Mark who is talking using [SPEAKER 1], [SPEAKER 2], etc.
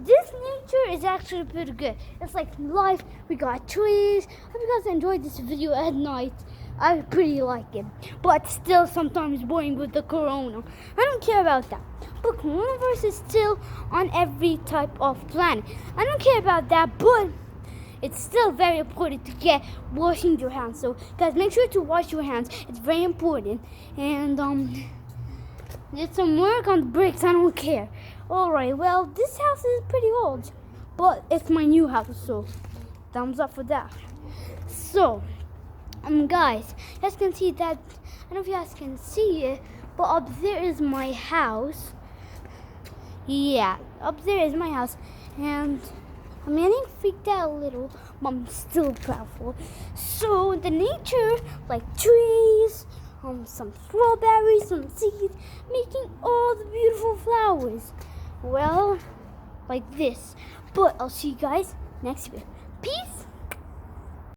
[SPEAKER 1] this nature is actually pretty good. It's like life. We got trees. Hope you guys enjoyed this video at night. I pretty like it, but still sometimes boring with the corona. I don't care about that. But coronavirus is still on every type of planet. I don't care about that, but it's still very important to get washing your hands. So guys, make sure to wash your hands. It's very important. And did some work on the bricks. I don't care. Alright, well, this house is pretty old, but it's my new house, so thumbs up for that. So guys, you guys can see that. I don't know if you guys can see it, but up there is my house. Yeah, up there is my house, and I'm getting freaked out a little, but I'm still proudful. So the nature, like trees, some strawberries, some seeds, making all the beautiful flowers. Well, like this. But I'll see you guys next video. Peace.